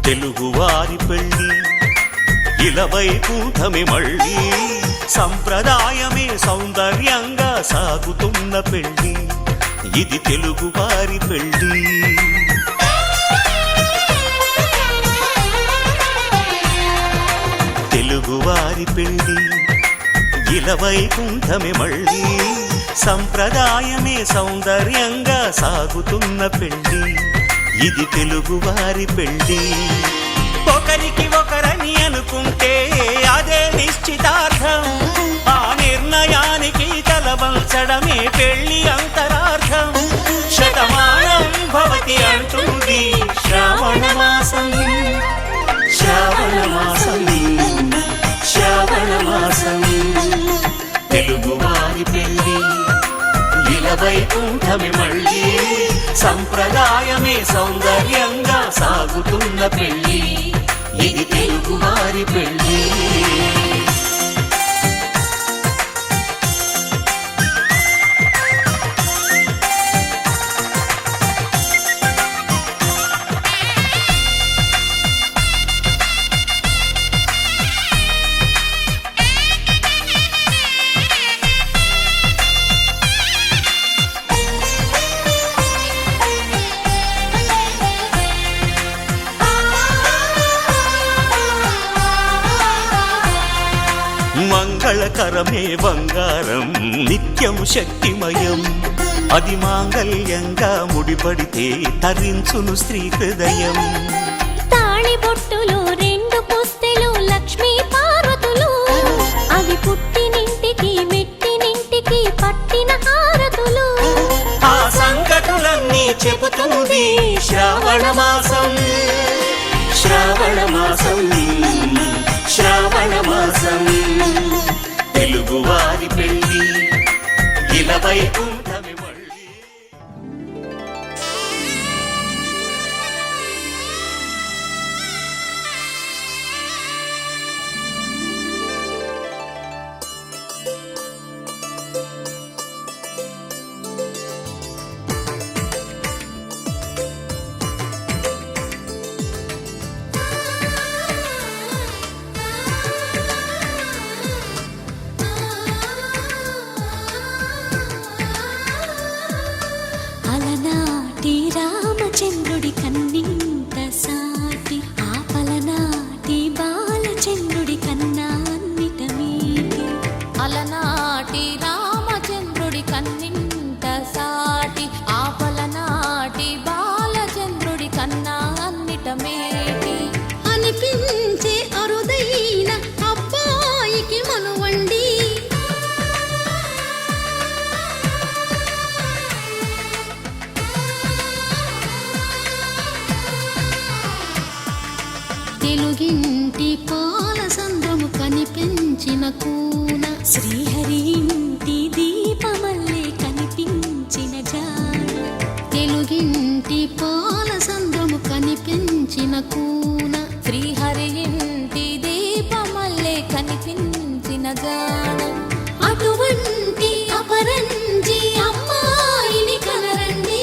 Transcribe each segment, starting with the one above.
తెలుగువారి పెళ్ళి ఇలవైకుంఠమే మళ్ళీ సంప్రదాయమే సౌందర్యంగా సాగుతున్న పెళ్ళి ఇది తెలుగువారి పెళ్ళి తెలుగువారి పెళ్ళి ఇలవైకుంఠమే మళ్ళీ సంప్రదాయమే సౌందర్యంగా సాగుతున్న పెళ్ళి ఇది తెలుగువారి పెళ్ళి ఒకరికి ఒకరని అనుకుంటే అదే నిశ్చితార్థం ఆ నిర్ణయానికి తలవంచడమే పెళ్ళి అంతరార్థం శతమానం భవతి అంటుంది శ్రావణ మాసం శ్రావణ మాసం శ్రావణ మాసం తెలుగువారి పెళ్ళి ఇలవైకుంఠమే మళ్ళీ సంప్రదాయమే సౌందర్యంగా సాగుతున్న పెళ్ళి ఇది తెలుగువారి పెళ్ళి మంగళకరమే బంగారం నిత్యం శక్తిమయం అది మాంగళ్యంగా ముడిపడితే తరించును స్త్రీ హృదయం తాళిబొట్టులు రెండు పుస్తెలు లక్ష్మీ పార్వతులు అవి పుట్టినింటికి మెట్టినింటికి పట్టిన హారతులు ఆ సంగతులన్నీ చెబుతుంది శ్రావణ మాసం శ్రావణ మాసం శ్రావణ మాసం తెలుగువారి పెళ్ళి ఇలవైకుంఠమే మళ్ళీ రామచంద్రుడి కన్నింత సాటి ఆపలనాటి బాలచంద్రుడి కన్నా అన్నిట మీటి అలనాటి రామచంద్రుడి కన్నింత సాటి ఆపలనాటి బాలచంద్రుడి కన్నా అన్నిట మేటి అనిపించే అరుదైన అబ్బాయికి మనువండి తెలుగింటి పాల సంద్రము కనిపించిన కూన శ్రీహరి ఇంటి దీపమల్లే కనిపించిన జాన తెలుగింటి పాల సంద్రము కనిపించిన కూన శ్రీహరి ఇంటి దీపమల్లే కనిపించిన జాన అటువంటి అపరంజి అమ్మాయిని కనరండి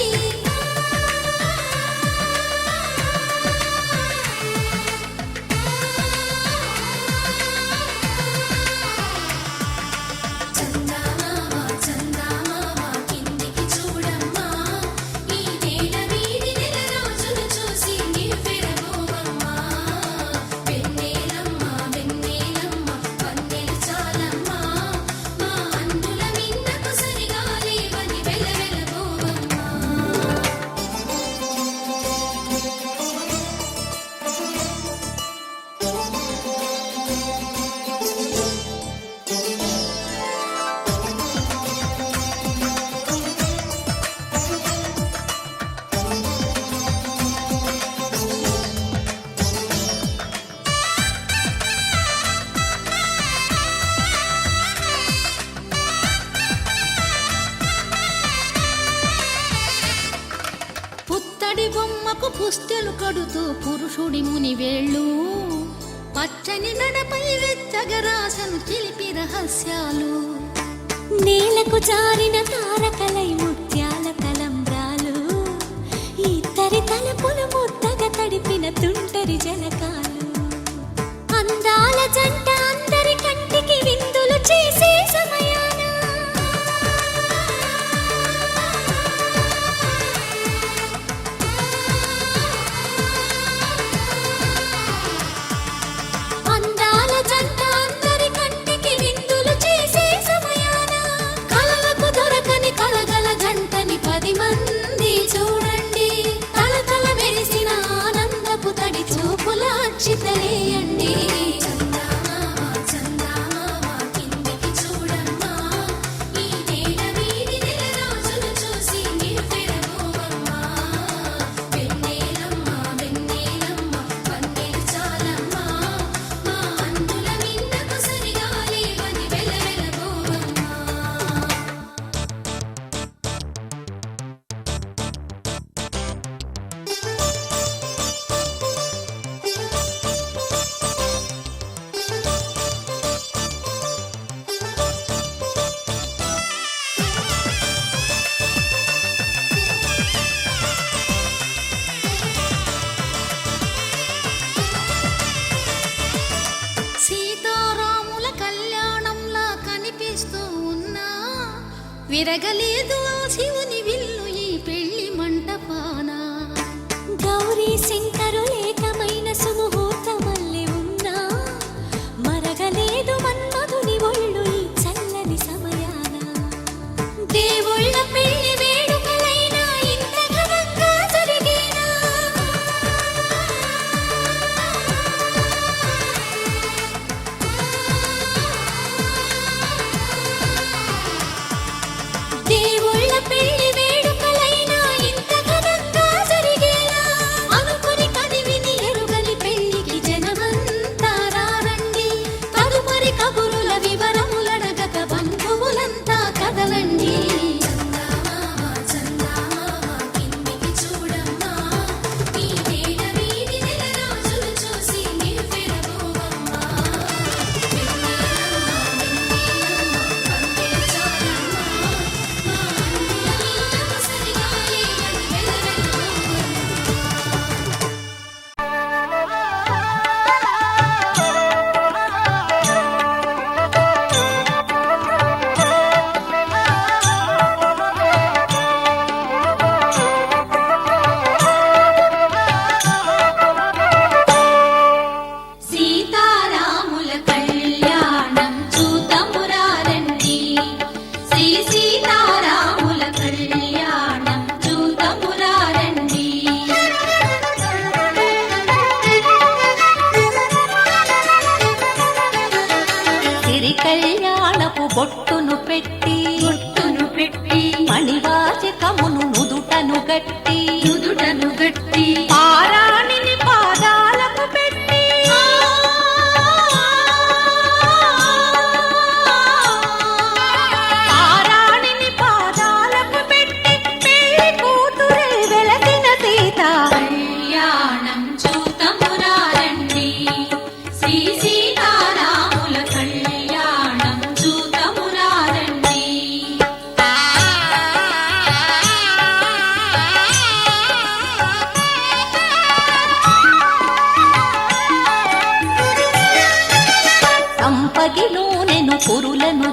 పుత్తడి బొమ్మకు పుస్తెలు కడుతూ పురుషుడి ముని వేళ్ళు పచ్చని నడపై వెచ్చగరాసను చిలిపి రహస్యాలు నేలకు జారిన తారకలై ముత్యాల తలంబ్రాలు ఇద్దరి తలపులు ముద్దగా తడిపిన తుంటె సుందరి జనకాలు. అందాల జంట అందరి కంటికి విందులు చేసే సమయాన అందాల జంట అందరి కంటికి విందులు చేసే సమయాన కలలకు దొరకని కలగల జంటని 10 మంది చూడండి. తలతల మెరిసిన ఆనందపు తడి చూపుల అచ్చితలేయండి. సీతారాముల కళ్యాణంలా కనిపిస్తూ ఉన్నా విరగలేదు ఆ శివుని విల్లు ఈ పెళ్లి మంటపాన. గౌరీ శంకరులేకమైన సుముహూర్తమల్లె ఉన్నా మరగలేదు మన్మధుని ఒళ్ళు ఈ చల్లని సమయాన. దేవుళ్ళ పెళ్లి వేడుకలైనా ఇంత ఘనంగా జరిగేనా? దేవుళ్ళ పెళ్లి వేడుకలైనా ఇంత ఘనంగా జరిగేలా అనుకుని కదివిని ఎరుగని పెళ్లికి జనమంతా రారండి. తదుపరి కబురుల వివరములడగక బంధువులంతా కదలండి. సీతారాముల కళ్యాణం చూతమురారండి. శ్రీ సీతారాముల కళ్యాణం చూతమురారండి. సిరి కళ్యాణపు బొట్టును పెట్టి మణివాచకమును నుదుటను గట్టి పారాణిని పాదాలకు పెట్టి పారాణిని పాదాలకు పెట్టి పెళ్లి కూతురే వెలసిన సీత కళ్యాణం చూతమురారండి. శ్రీ సీతారాముల కళ్యాణం చూతమురారండి. సంపగిలోనెను కురులను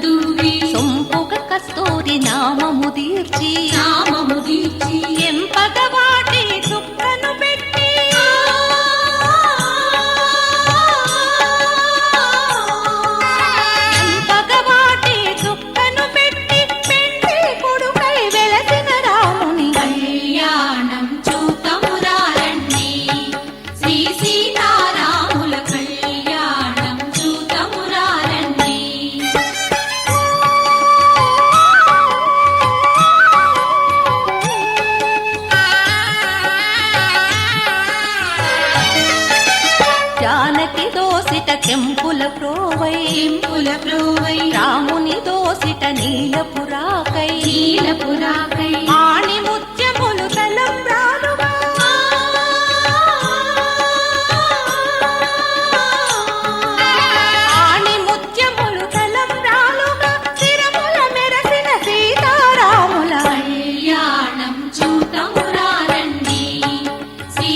దూవి సొంపుగ కస్తూరి నామము తీర్చి ఎంపగ వాటి చుక్కను పెట్టి ఎంపగ వాటి చుక్కను పెట్టి పెళ్లి కొడుకై వెలసిన రాముని కళ్యాణం చూతమురారండి. శ్రీ సీతారాముల కళ్యాణం చూతమురారండి. జానకి దోసిట కెంపుల ప్రోవై రాముని దోసిట నీలపురాకై ఆణి ముత్యములు తలంబ్రాలుగా ఆణి ముత్యములు తలంబ్రాలుగా శిరముల మెరసిన సీతారాముల కళ్యాణం చూతమురారండి. శ్రీ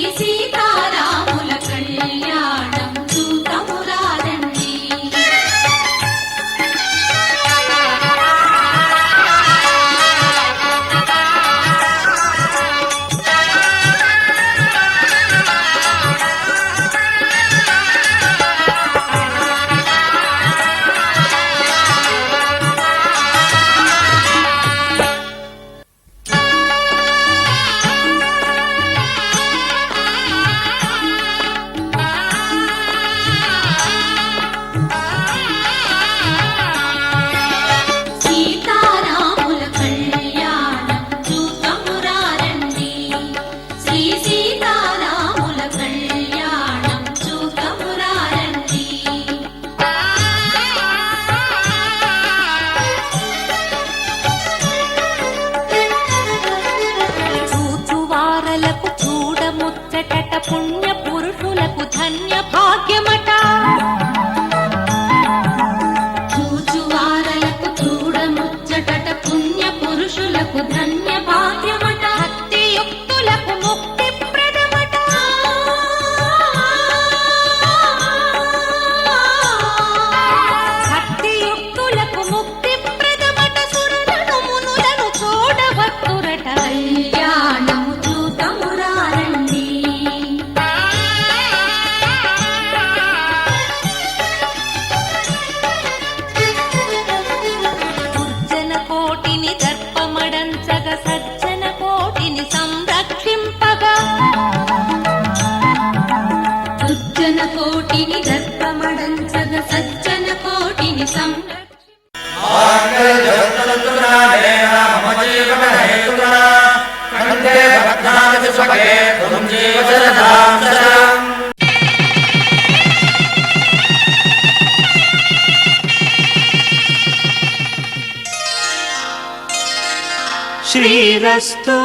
శ్రీరస్తు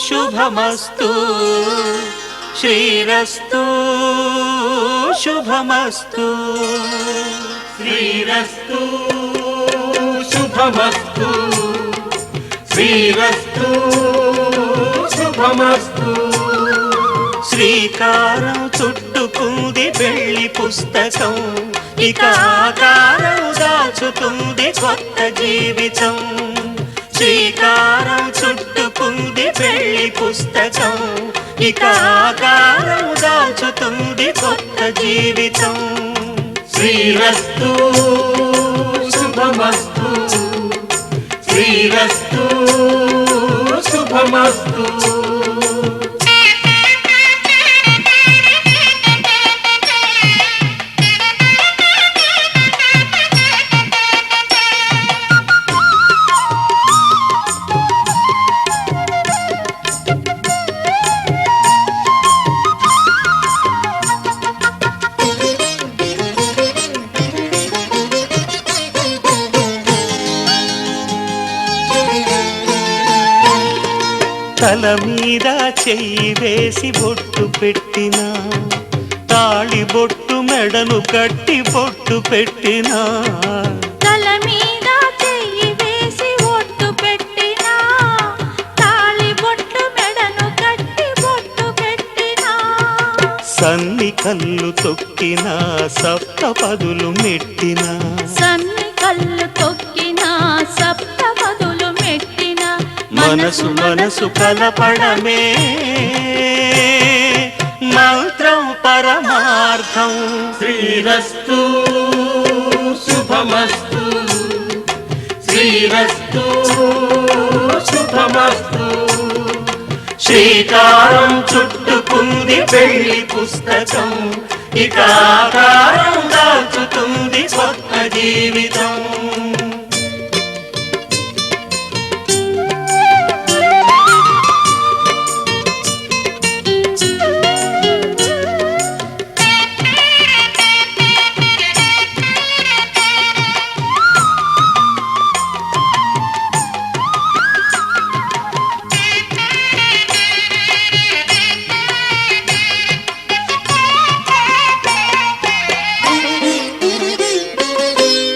శుభమస్తు శ్రీరస్తు శుభమస్తు శ్రీరస్తు శుభమస్తు శ్రీరస్తు శుభమస్తు శ్రీకారం చుట్టుకుంది పెళ్లి పుస్తకం ఇక ఆకారం దాచుతుంది కొత్త జీవితం శ్రీకారం చుట్టుకుంది పెళ్లి పుస్తకం ఇక ఆకారం దాచుతుంది కొత్త జీవితం శ్రీరస్తు శుభమస్తు శ్రీరస్తు శుభమస్తు తల మీద చెయ్యి వేసి బొట్టు పెట్టినా తాళి బొట్టు మెడను కట్టి బొట్టు పెట్టినా తల మీద చెయ్యి వేసి ఒట్టు పెట్టినా తాళి బొట్టు మెడను కట్టి బొట్టు పెట్టినా సన్ని కళ్ళు తొక్కినా సప్తపదులు మెట్టినా సన్ని కళ్ళు తొక్కినా సప్తపదులు మెట్టినా మనసు మనసు కలపడమే మంత్రం పరమార్థం శ్రీరస్తు శుభమస్తు శ్రీరస్తు శుభమస్తు శ్రీకారం చుట్టుకుంది పెళ్లి పుస్తకం ఇక ఆకారం దాచుతుంది కొత్త జీవితం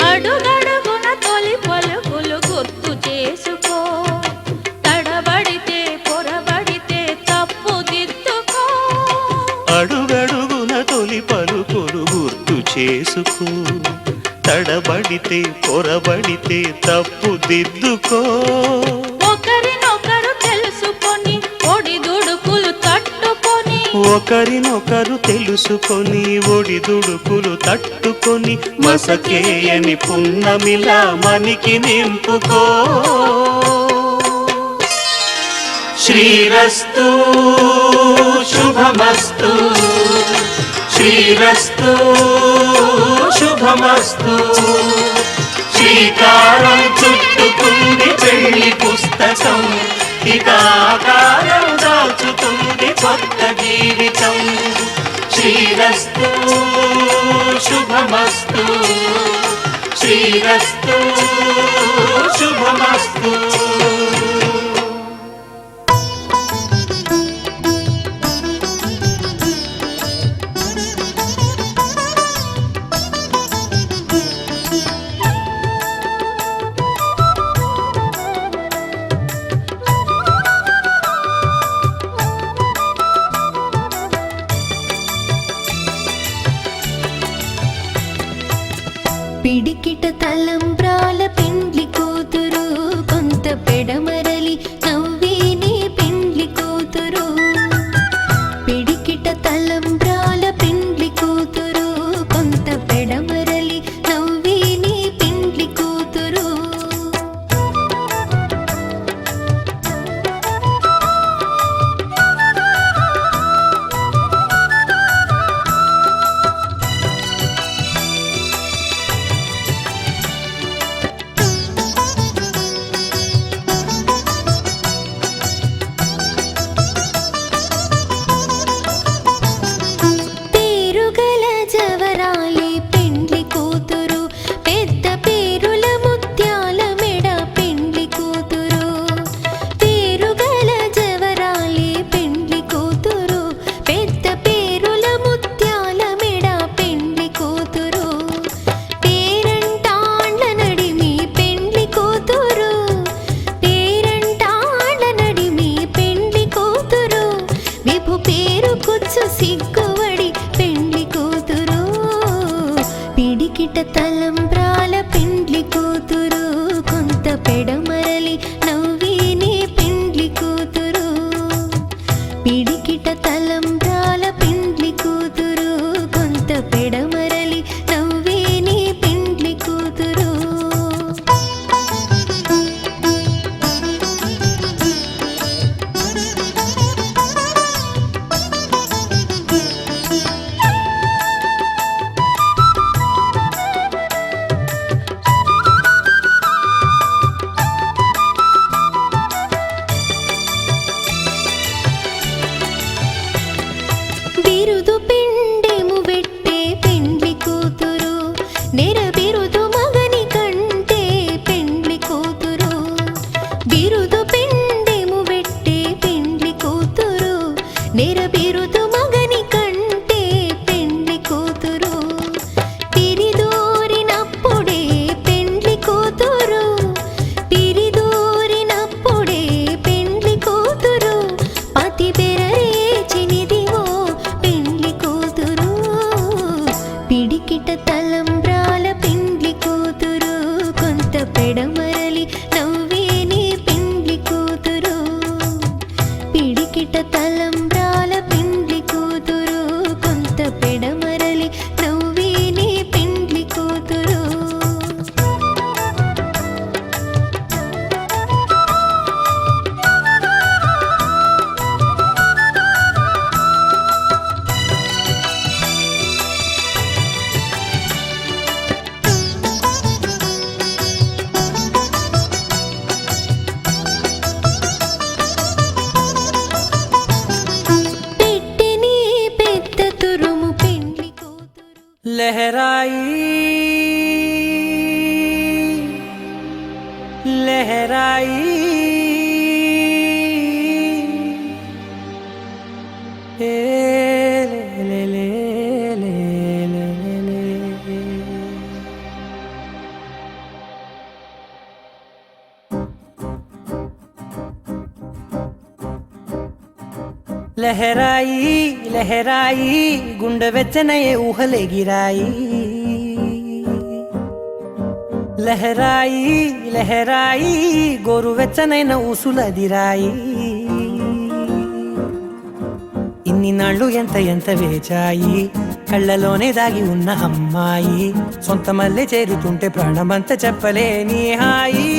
అడుగడుగున తొలి పలుకులు గుర్తు చేసుకో తడబడితే పొరబడితే తప్పు దిద్దుకో అడుగడుగున తొలి పలుకులు గుర్తు చేసుకో తడబడితే పొరబడితే తప్పు దిద్దుకో ఒకరినొకరు తెలుసుకొని ఒడిదుడుకులు తట్టుకొని ఒకరినొకరు తెలుసుకొని ఒడిదుడుకులు తట్టుకొని మసకేయని పున్నమిలా మనికి నింపుకో శ్రీరస్తు శుభమస్తు శ్రీరస్తు శుభమస్తు శ్రీకారం చుట్టుకుంది పెళ్లి పుస్తకం ఇక ఆకారం దాచుతుంది కొత్త జీవితం శ్రీరస్తు శుభమస్తు శ్రీరస్తు శుభమస్తు పిడికిట తలంబ్రాల పెండ్లి కూతురు కొంత పెడమరలి నవ్వేనే పెండ్లి కూతురు పిడికిట తలంబ్రాల పెండ్లి కూతురు కొంత పెడమరలి నవ్వేనే పెండ్లి కూతురు పెడమరలి నవ్వే నీ పెండ్లి కూతురు పిడికిట తలంబ్రాల పెండ్లి కూతురు కొంత పెడమరలి నవ్వే నీ పెండ్లి కూతురు పెట్టిని పెద్ద తురుము పెండ్లి కూతురు लहराई लहराई ए ले ले ले ले ले ले लहराई लहराई गुंड వెచ్చనయే ఊహలే గిరాయి లహరాయి లహరాయి గోరు వెచ్చనైన ఊసులదిరాయి ఇన్ని నాళ్ళు ఎంత ఎంత వేచాయి కళ్ళలోనే దాగి ఉన్న అమ్మాయి సొంత మల్లె చేరుతుంటే ప్రాణమంత చెప్పలేని హాయి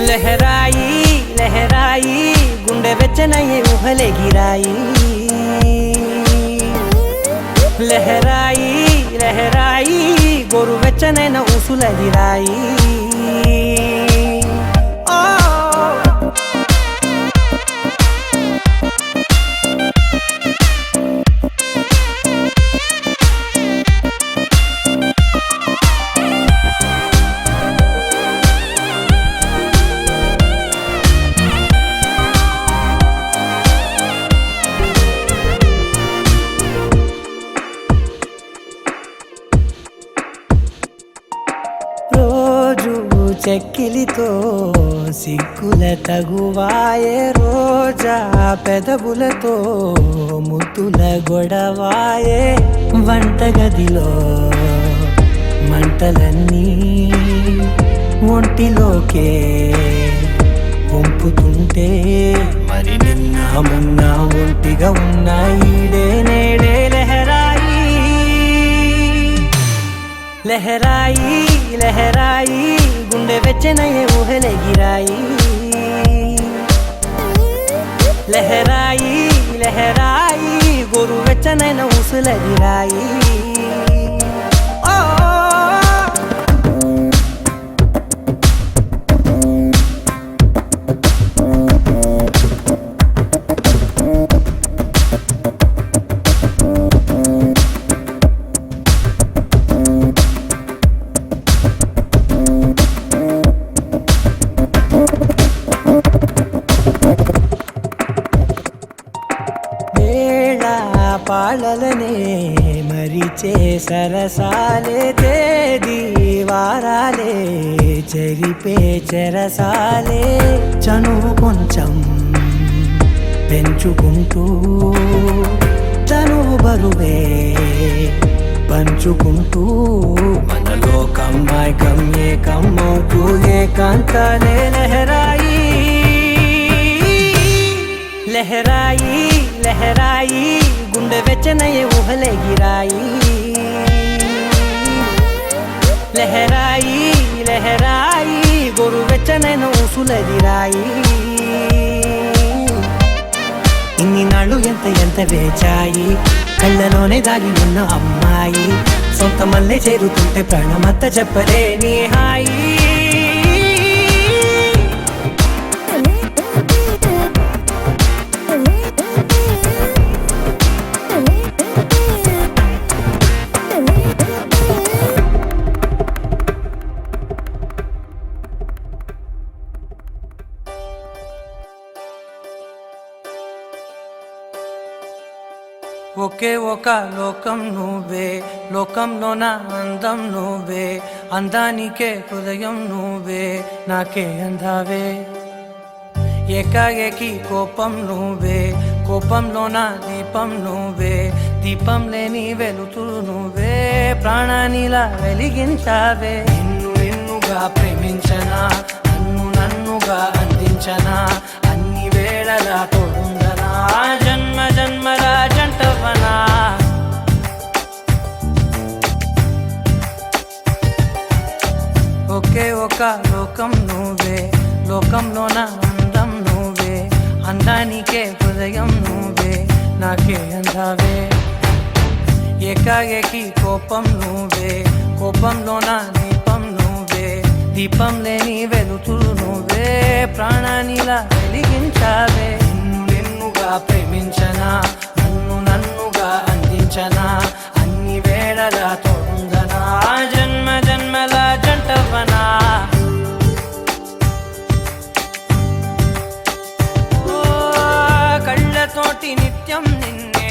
లహరాయి లహరాయి గుండె వెచ్చనయ్యే ఊహలే గిరాయి లహరాయి లహరాయి గోరు వెచ్చనైన ఊసులదిరాయి చెక్కిలితో సిగ్గుల తగువాయే రోజా పెదవులతో ముద్దుల గొడవాయే వంటగదిలో మంటలన్నీ ఒంటిలోకే వంపుతుంటే మరి నిన్న మొన్న ఒంటిగా ఉన్న ఈడే నేడే లహరాయి లహరాయి లహరాయి గుండె వెచ్చనయ్యే ఊహలే గిరాయి లహరాయి లహరాయి గోరు వెచ్చనైన ఊసులదిరాయి పాలలనే మరిచే సరసాలే తేదీ వారాలే చెరిపే చెరసాలే చనువు కొంచెం పెంచుకుంటూ చనువు బరువే పంచుకుంటూ మనలో కమ్మాయికం ఏకమ్మవుతూ ఏకాంతాలే లహరాయి లహరాయి లహరాయి గుండె వెచ్చనయ్యే ఊహలే గిరాయి లహరాయి లహరాయి గోరు వెచ్చనైన ఊసులదిరాయి ఇన్ని నాళ్ళు ఎంత ఎంత వేచాయి కళ్ళలోనే దాగి ఉన్న అమ్మాయి సొంత మల్లె చేరుతుంటే ప్రాణమంత చెప్పలేని హాయి ఒకే ఒక లోకం నువ్వే లోకంలో నా అందం నువ్వే అందానికే హృదయం నువ్వే నాకే అందావే ఏకాఏకి కోపం నువ్వే, కోపంలోన దీపం నువ్వే, దీపం లేని వెలుతురు నువ్వే, ప్రాణానిలా వెలిగించావే. నిన్నుగా ప్రేమించనా, నన్నుగా అందించనా, అన్ని వేళలా తోడుందనా, జన్మ జన్మల జంటవనా. ఒకే ఒక లోకం నువ్వే, లోకంలోన అందం నువ్వే, అందానికే హృదయం నువ్వే, నాకే అందావే. ఏకాఏకి కోపం నువ్వే, కోపంలోన దీపం నువ్వే, దీపం లేని వెలుతురు నువ్వే, ప్రాణానిలా వెలిగించావే. నిన్నుగా ప్రేమించనా, నన్నుగా అందించనా, అన్ని వేళలా తోడుందనా, జన్మ జన్మల జంటవనా. కళ్ళతోటి నిత్యం నిన్నే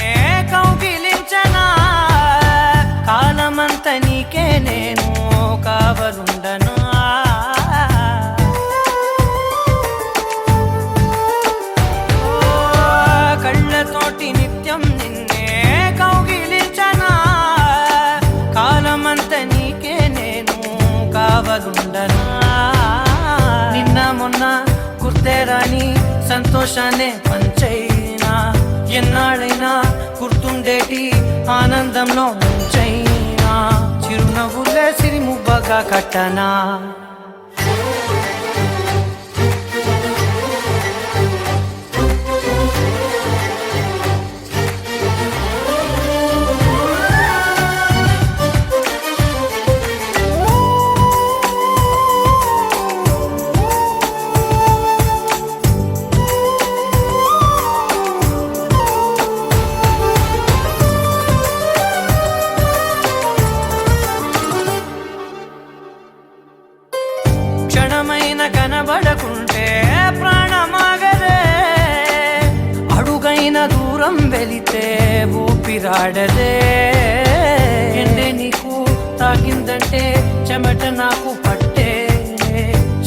కౌగిలించనా, కాలమంత నీకే నేను కావలుండనా. కళ్ళతోటి నిత్యం నిన్నే కౌగిలించనా, కాలమంత నీకే నేను కావలుండనా. నిన్న మొన్న గుర్తేరాని సంతోషాన్నే పంచైనా, ఎన్నాళ్ళైనా గుర్తుండేటి ఆనందంలో ముంచైనా, చిరునవ్వులే సిరిముబ్బగా కట్టనా. క్షణమైన కనబడకుంటే ప్రాణమాగదే, అడుగైన దూరం వెళితే ఊపిరాడదే. ఎండే నీకు తాకిందంటే చెమట నాకు పట్టే,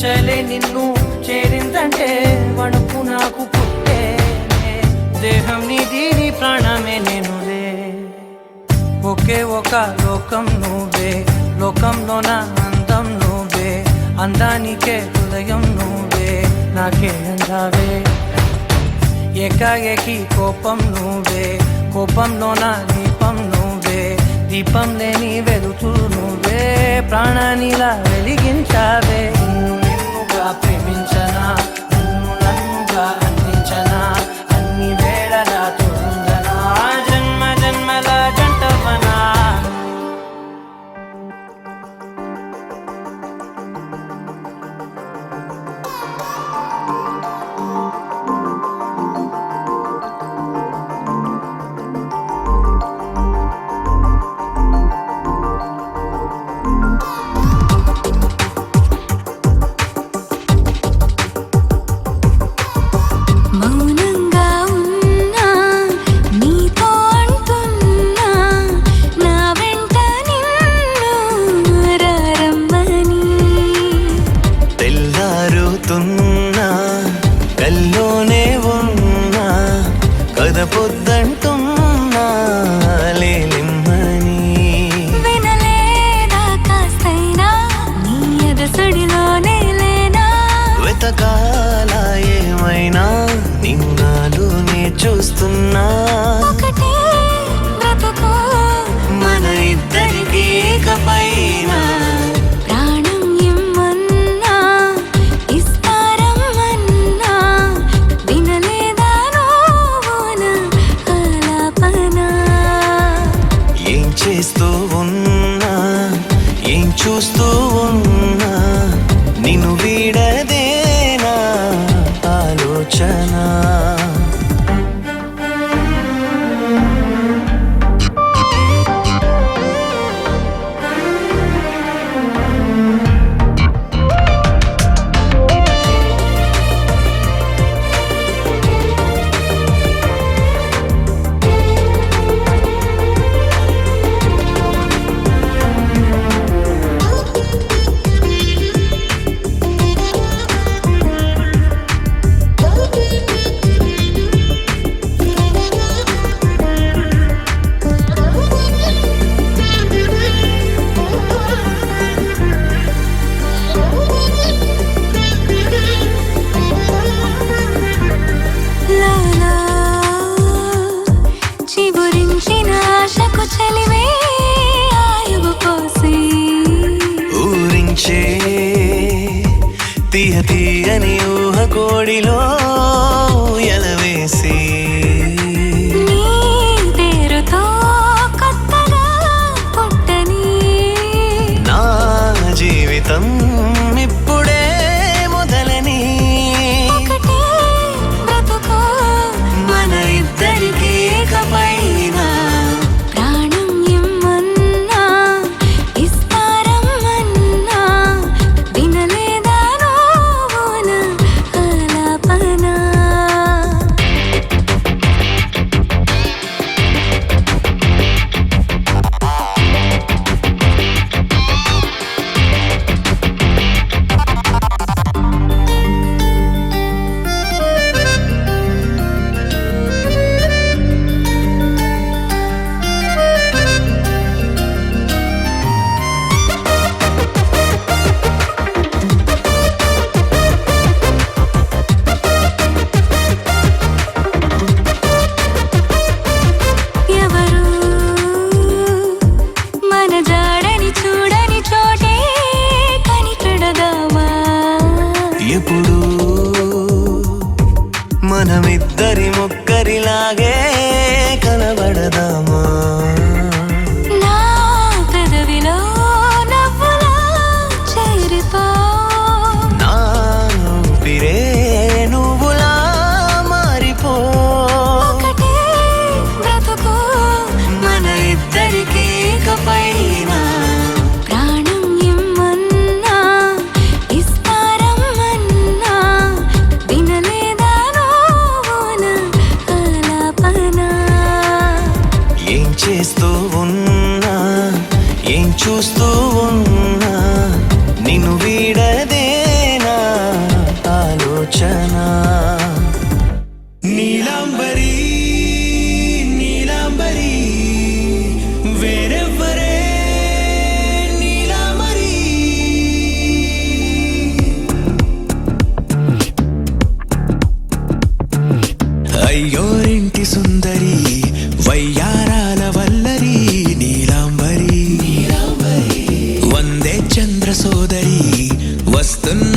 చలే నిన్ను చేరిందంటే వణుకు నాకు పుట్టే, దేహం నీది నీ ప్రాణమే నేనులే. ఒకే ఒక లోకం నువ్వే, లోకంలోన అందం నువ్వే, అందానికే హృదయం నువ్వే, నాకే అందావే. ఏకాఏకి కోపం నువ్వే, కోపంలోన దీపం నువ్వే, దీపం లేని వెలుతురు నువ్వే, ప్రాణానిలా వెలిగించావే. నిన్నుగా ప్రేమించనా, నన్నుగా అందించనా, అన్ని వేళలా తోడుందనా, జన్మ జన్మల జంటవనా. మౌనంగా ఉన్నా నీతో అంటున్నా, నా వెంట నిన్ను రమ్మని. తెల్లారుతున్నా కల్లోనే ఉన్నా, కథ పొద్దంటున్నా లేలిమ్మని. వినలేదా కాస్తైనా నీ ఎదసడిలోనే లేనా, వెతకాల ఏమైనా నిన్నాలునే చూస్తున్నా. ఒకటే బ్రతుకు మన ఇద్దరికి ఇకపైన ప్రాణం ఇమ్మన్నా, ఇస్తారమ్మన్నా, వినలేదా నువ్వు నా కోడిలో ఎలవేసి నీ పేరుతో కొత్తగా పుట్టని నా జీవితం ఇప్పుడే మొదలని ఒకటే బ్రతుకు మన ఇద్దరికి ఇకపైన ప్రాణం ఇమ్మన్నా ఇస్తారమ్మన్నా వినలేదా నువ్వున ఆలాపన ఎవరు మన జాడని చూడని చోటే కనిపెడదామా ఎప్పుడు మనమిద్దరి ముక్కరిలాగే కనబడదామా నా పెదవిలో నవ్వులా చేరిపో నా ఊపిరే నువ్వులా మారిపో ఒకటే బ్రతుకు మన ఇద్దరికి ఇకపైన ప్రాణం ఇమ్మన్నా ఇస్తారమ్మన్నా వినలేదా నువ్వున ఆలాపన ఏం చేస్తూ ఉన్నా ఏం చూస్తూ ఉన్నా నిన్ను వీడదేనా ఆలోచన నీలాంబరి నీలాంబరి వేరెవ్వరే నీలాంబరి అయ్యోరింటి సుందరి వయ్యారాల వల్లరి నీలాంబరి వందే చంద్ర సోదరి వస్తున్న